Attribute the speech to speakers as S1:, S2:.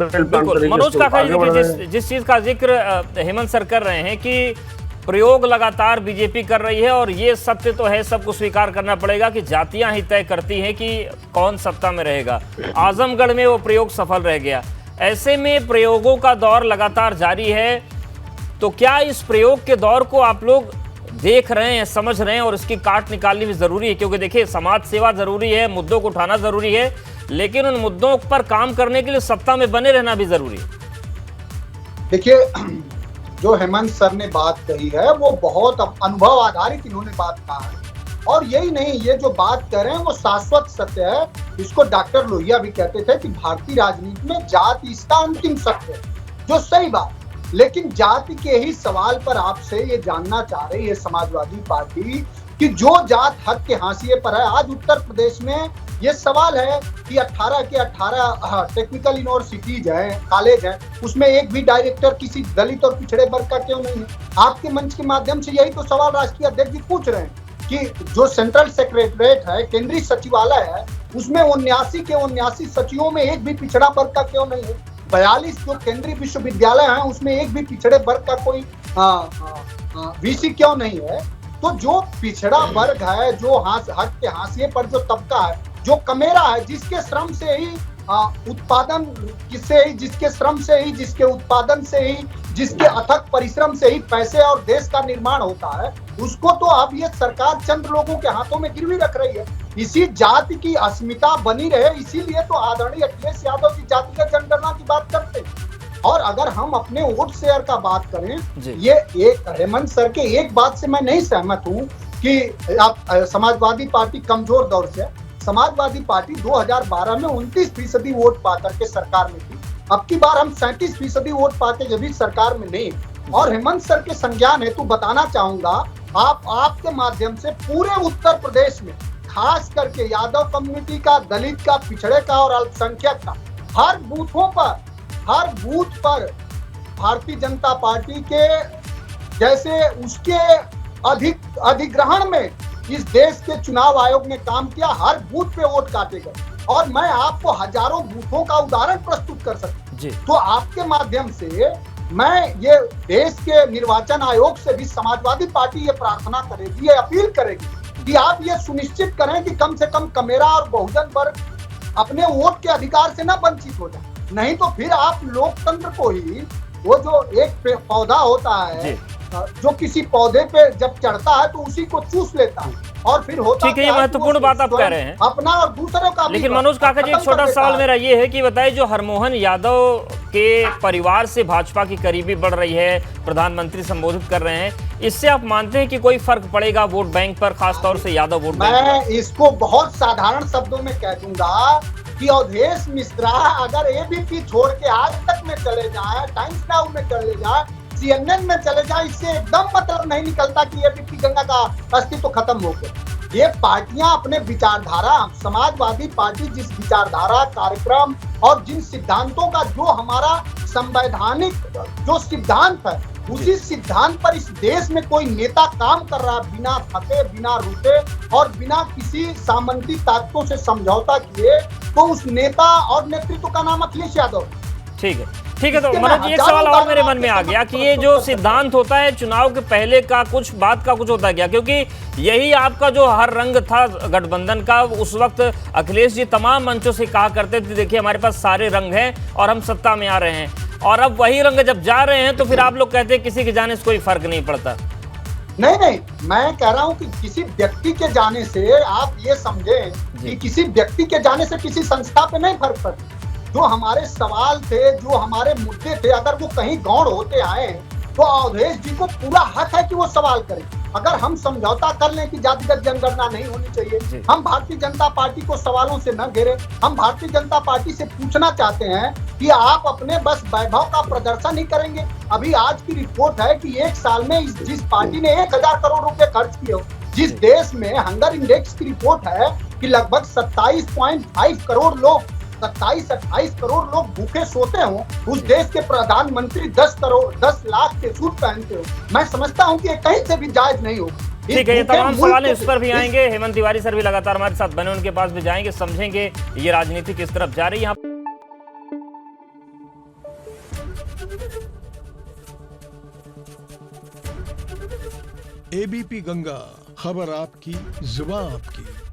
S1: बिल्कुल मनोज काका जी, देखिए जिस चीज का जिक्र हेमंत सर कर रहे हैं कि प्रयोग लगातार बीजेपी कर रही है, और ये सत्य तो है, सबको स्वीकार करना पड़ेगा कि जातियां ही तय करती हैं कि कौन सत्ता में रहेगा। आजमगढ़ में वो प्रयोग सफल रह गया। ऐसे में प्रयोगों का दौर लगातार जारी है, तो क्या इस प्रयोग के दौर को आप लोग देख रहे हैं, समझ रहे हैं, और इसकी काट निकालनी भी जरूरी है? क्योंकि देखिए, समाज सेवा जरूरी है, मुद्दों को उठाना जरूरी है, लेकिन उन मुद्दों पर काम करने के लिए सत्ता में बने रहना भी जरूरी है।
S2: देखिए, जो हेमंत सर ने बात कही है वो बहुत अनुभव आधारित इन्होंने बात कहा है, और यही नहीं, ये जो बात कर रहे हैं वो शाश्वत सत्य है। इसको डॉक्टर लोहिया भी कहते थे कि भारतीय राजनीति में जाति इसका अंतिम सत्य है, जो सही बात। लेकिन जाति के ही सवाल पर आपसे ये जानना चाह रही है समाजवादी पार्टी कि जो जात हक के हाशिए पर है। आज उत्तर प्रदेश में ये सवाल है कि 18 के 18 टेक्निकल यूनिवर्सिटीज हैं, कॉलेज हैं, उसमें एक भी डायरेक्टर किसी दलित और पिछड़े वर्ग का क्यों नहीं है? आपके मंच के माध्यम से यही तो सवाल राष्ट्रीय अध्यक्ष जी पूछ रहे हैं कि जो सेंट्रल सेक्रेटरीट है, केंद्रीय सचिवालय है, उसमें 79 के 79 सचिवों में एक भी पिछड़ा वर्ग का क्यों नहीं है? 42 जो केंद्रीय विश्वविद्यालय हैं उसमें एक भी पिछड़े वर्ग का कोई वीसी क्यों नहीं है? तो जो पिछड़ा वर्ग है, जो हक के हाशिए पर जो तबका है, जो कमेरा है, जिसके श्रम से ही उत्पादन जिसके श्रम से ही, जिसके उत्पादन से ही, जिसके अथक परिश्रम से ही पैसे और देश का निर्माण होता है, उसको तो अब ये सरकार चंद लोगों के हाथों में गिरवी रख रही है। इसी जाति की अस्मिता बनी रहे, इसीलिए तो आदरणीय अखिलेश यादव जी जातिगत जनगणना की बात करते हैं। और अगर हम अपने वोट शेयर का बात करें, ये एक हेमंत सर के एक बात से मैं नहीं सहमत हूं कि आप समाजवादी पार्टी कमजोर दौर से। समाजवादी पार्टी 2012 में 29% वोट पाकर के सरकार में थी। अब की बार हम 37% वोट पाके जब भी सरकार में नहीं। और हेमंत सर के संज्ञान हेतु बताना चाहूंगा, आपके माध्यम से पूरे उत्तर प्रदेश में, खास करके यादव कम्युनिटी का, दलित का, पिछड़े का और अल्पसंख्यक का, हर बूथ पर भारतीय जनता पार्टी के जैसे उसके अधिग्रहण में इस देश के चुनाव आयोग ने काम किया। हर बूथ पे वोट काटे गए, और मैं आपको हजारों बूथों का उदाहरण प्रस्तुत कर सकता हूं। तो आपके माध्यम से मैं ये देश के निर्वाचन आयोग से भी समाजवादी पार्टी ये प्रार्थना करेगी, ये अपील करेगी कि आप ये सुनिश्चित करें कि कम से कम कमेरा और बहुजन वर्ग अपने वोट के अधिकार से न वंचित हो जाए। नहीं तो फिर आप लोकतंत्र को ही, वो जो एक पौधा होता है जो किसी पौधे पे जब चढ़ता है तो उसी को चूस लेता है, और फिर होता है।
S1: ठीक है, ये महत्वपूर्ण बात आप कह रहे हैं,
S2: अपना और दूसरों का।
S1: लेकिन मनोज काका जी, एक छोटा सवाल मेरा ये है कि बताइए, जो हरमोहन यादव के परिवार से भाजपा की करीबी बढ़ रही है, प्रधानमंत्री संबोधित कर रहे हैं, इससे आप मानते हैं कि कोई फर्क पड़ेगा वोट बैंक पर, खासतौर से यादव वोट बैंक?
S2: मैं इसको बहुत साधारण शब्दों में कह दूंगा कि अवधेश मिश्रा अगर एबीपी छोड़ के आज तक में चले जाए, टाइम्स नाउ में चले जाए, CNN में चले जाए, इससे एकदम मतलब नहीं निकलता कि एबीपी गंगा का अस्तित्व तो खत्म हो गया। ये पार्टियां अपने विचारधारा, समाजवादी पार्टी जिस विचारधारा, कार्यक्रम और जिन सिद्धांतों का, जो हमारा संवैधानिक जो सिद्धांत है, उसी सिद्धांत पर इस देश में कोई नेता काम कर रहा बिना थके, बिना रुके और बिना किसी सामंती ताकतों से समझौता किए, तो उस नेता और नेतृत्व का नाम अखिलेश यादव।
S1: ठीक है, तो मनोज जी, एक सवाल और मेरे मन में आ गया कि ये जो सिद्धांत होता है चुनाव के पहले का, कुछ बात का कुछ होता गया, क्योंकि यही आपका जो हर रंग था गठबंधन का, उस वक्त अखिलेश जी तमाम मंचों से कहा करते थे, देखिए हमारे पास सारे रंग हैं और हम सत्ता में आ रहे हैं, और अब वही रंग जब जा रहे हैं तो फिर आप लोग कहते हैं किसी के जाने से कोई फर्क नहीं पड़ता।
S2: नहीं, मैं कह रहा हूं कि किसी व्यक्ति के जाने से आप ये समझें कि किसी व्यक्ति के जाने से किसी संस्था पे नहीं फर्क पड़ता। जो हमारे सवाल थे, जो हमारे मुद्दे थे, अगर वो कहीं गौण होते आए तो अवधेश जी को पूरा हक है कि वो सवाल करें। अगर हम समझौता कर लें कि जातिगत जनगणना नहीं होनी चाहिए, हम भारतीय जनता पार्टी को सवालों से न घेरे। हम भारतीय जनता पार्टी से पूछना चाहते हैं कि आप अपने बस वैभव का प्रदर्शन ही करेंगे। अभी आज की रिपोर्ट है कि एक साल में जिस पार्टी ने 1000 करोड़ रुपए खर्च किए हो, जिस देश में हंगर इंडेक्स की रिपोर्ट है कि लगभग 27.5 करोड़ लोग, 27-28 करोड़ लोग भूखे सोते हो, उस देश के प्रधानमंत्री 10 लाख के सूट पहनते हो, मैं समझता हूं कि ये कहीं से भी जायज नहीं होगा।
S1: ठीक है, ये तमाम सवाल इस पर भी आएंगे। हेमंत तिवारी सर भी लगातार हमारे साथ बने, उनके पास भी जाएंगे, समझेंगे ये राजनीति किस तरफ जा रही है।
S3: एबीपी गंगा, खबर आपकी, जुबान आपकी।